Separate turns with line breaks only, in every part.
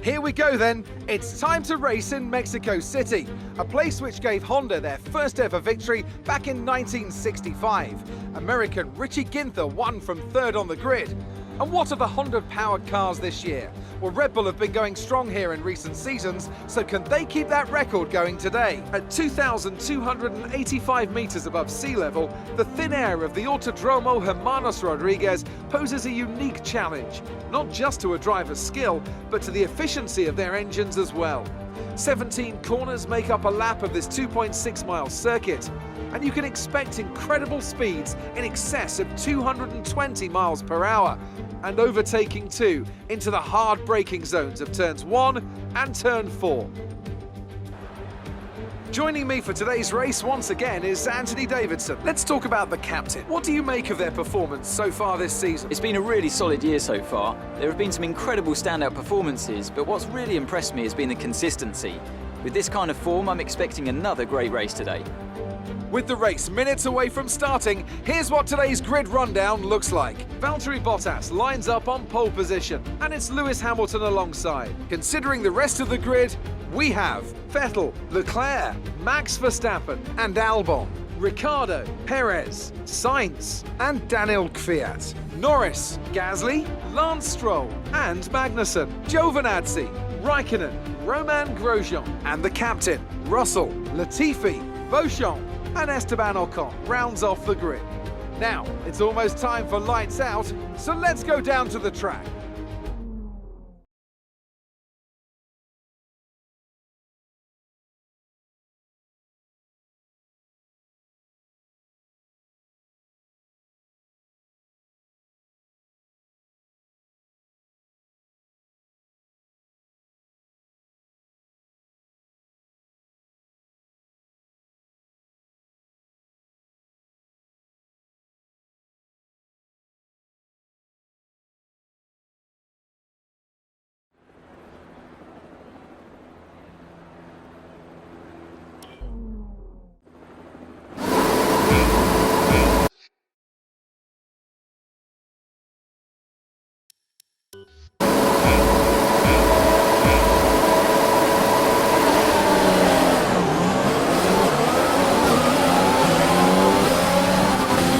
Here we go then. It's time to race in Mexico City, a place which gave Honda their first ever victory back in 1965. American Richie Ginther won from third on the grid. And what are the Honda-powered cars this year? Well, Red Bull have been going strong here in recent seasons, so can they keep that record going today? At 2,285 metres above sea level, the thin air of the Autodromo Hermanos Rodriguez poses a unique challenge, not just to a driver's skill, but to the efficiency of their engines as well. 17 corners make up a lap of this 2.6-mile circuit, and you can expect incredible speeds in excess of 220 miles per hour, and overtaking too into the hard braking zones of turns 1 and turn 4. Joining me for today's race once again is Anthony Davidson. Let's talk about the captain. What do you make of their performance so far this season?
It's been a really solid year so far. There have been some incredible standout performances, but what's really impressed me has been the consistency. With this kind of form, I'm expecting another great race today.
With the race minutes away from starting, here's what today's grid rundown looks like. Valtteri Bottas lines up on pole position, and it's Lewis Hamilton alongside. Considering the rest of the grid, we have Vettel, Leclerc, Max Verstappen and Albon, Ricciardo, Perez, Sainz and Daniel Kvyat, Norris, Gasly, Lance Stroll and Magnussen, Giovinazzi, Raikkonen, Romain Grosjean and the captain, Russell, Latifi, Beauchamp and Esteban Ocon rounds off the grid. Now, it's almost time for lights out, so let's go down to the track.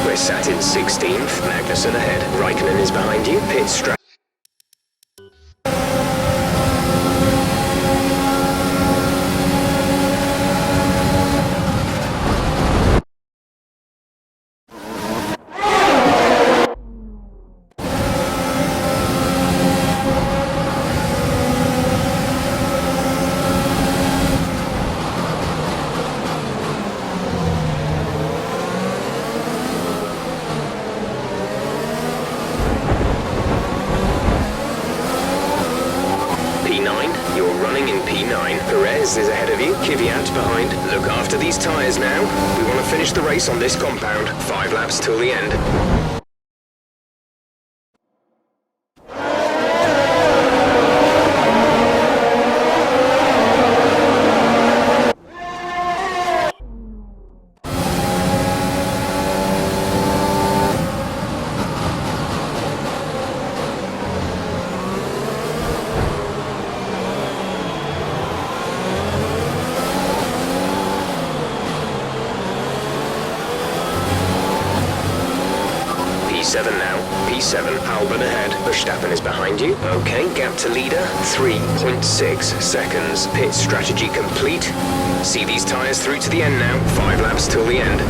We're sat in 16th, Magnussen ahead, Raikkonen is behind you, pit strap. Perez is ahead of you, Kvyat behind. Look after these tyres now. We want to finish the race on this compound. 5 laps till the end. P7 now. P7, Albon ahead. Verstappen is behind you. Okay, gap to leader, 3.6 seconds. Pit strategy complete. See these tyres through to the end now. 5 laps till the end.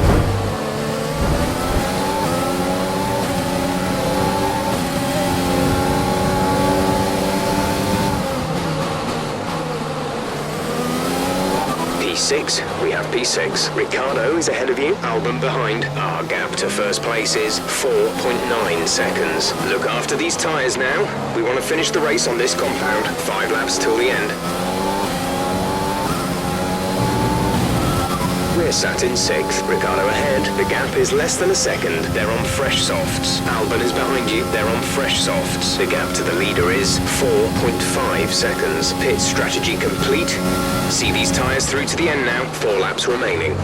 P6, we have P6. Ricciardo is ahead of you, Albon behind. Our gap to first place is 4.9 seconds. Look after these tyres now. We want to finish the race on this compound. 5 laps till the end. We're sat in 6th, Ricciardo ahead. The gap is less than a second. They're on fresh softs. Albon is behind you. They're on fresh softs. The gap to the leader is 4.5 seconds. Pit strategy complete. See these tyres through to the end now. 4 laps remaining.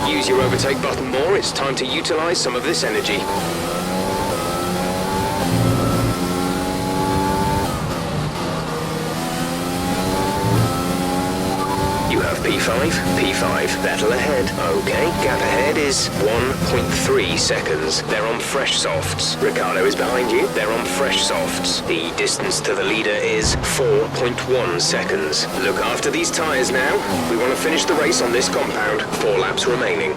Use your overtake button more, it's time to utilize some of this energy. You have P5, P5, Vettel ahead. Okay, gap ahead is 1.3 seconds. They're on fresh softs. Ricciardo is behind you. They're on fresh softs. The distance to the leader is 4.1 seconds. Look after these tyres now. We want to finish the race on this compound. 4 laps remaining.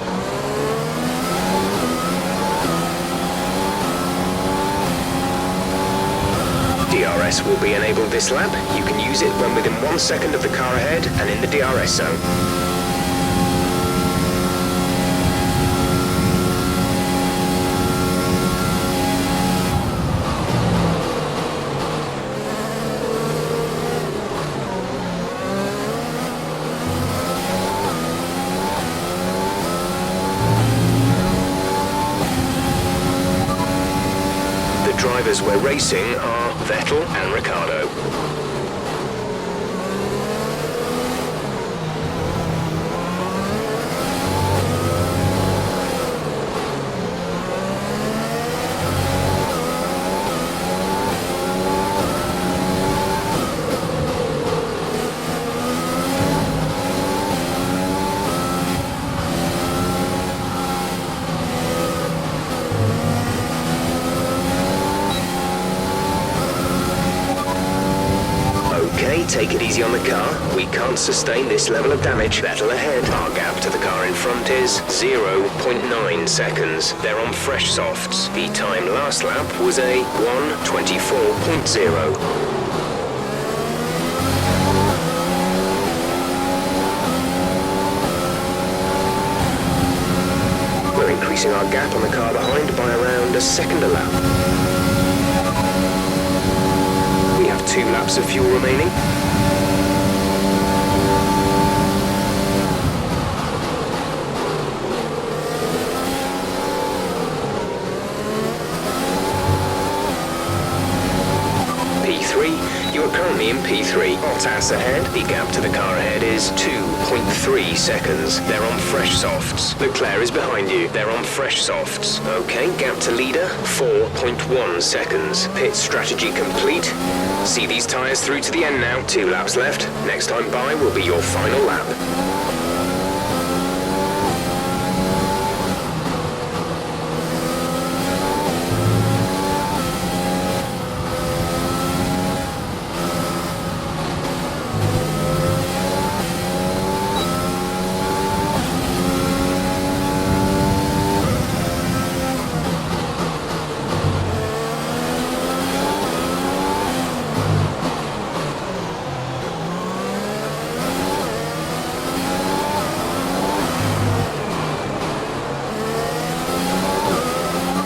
DRS will be enabled this lap. You can use it when within 1 second of the car ahead and in the DRS zone. The drivers we're racing are Vettel and Ricciardo. Take it easy on the car. We can't sustain this level of damage. Vettel ahead. Our gap to the car in front is 0.9 seconds. They're on fresh softs. The time last lap was a 1:24.0. We're increasing our gap on the car behind by around a second a lap. We have 2 laps of fuel remaining. You are currently in P3. Bottas ahead. The gap to the car ahead is 2.3 seconds. They're on fresh softs. Leclerc is behind you. They're on fresh softs. Okay, gap to leader, 4.1 seconds. Pit strategy complete. See these tyres through to the end now. 2 laps left. Next time by will be your final lap.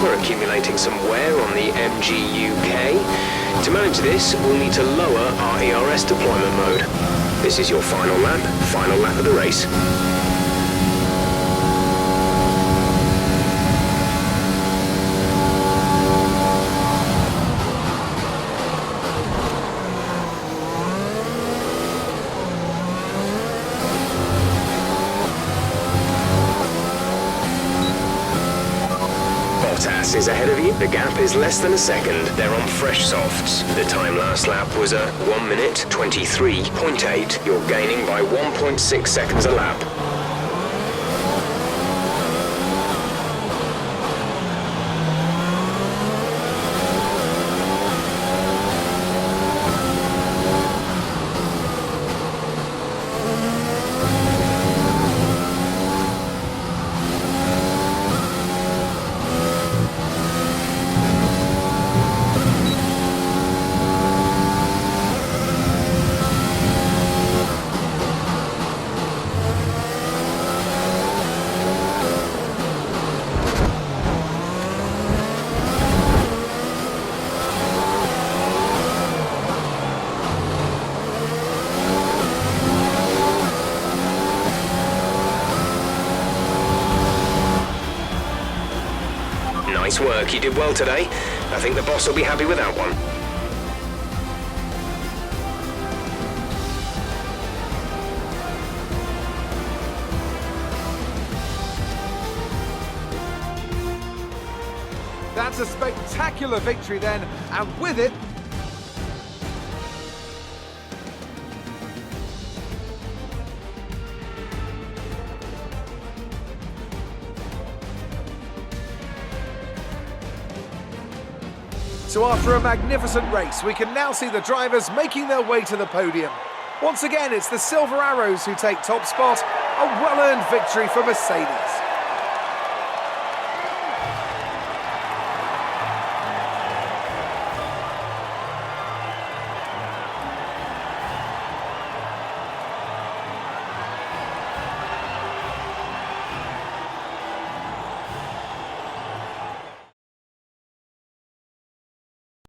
We're accumulating some wear on the MGU-K. To manage this, we'll need to lower our ERS deployment mode. This is your final lap of the race. Bottas is ahead of you. The gap is less than a second. They're on fresh softs. The time last lap was a 1 minute 23.8. You're gaining by 1.6 seconds a lap. Nice work, you did well today. I think the boss will be happy with that one.
That's a spectacular victory then, and with it, so after a magnificent race, we can now see the drivers making their way to the podium. Once again, it's the Silver Arrows who take top spot, a well-earned victory for Mercedes.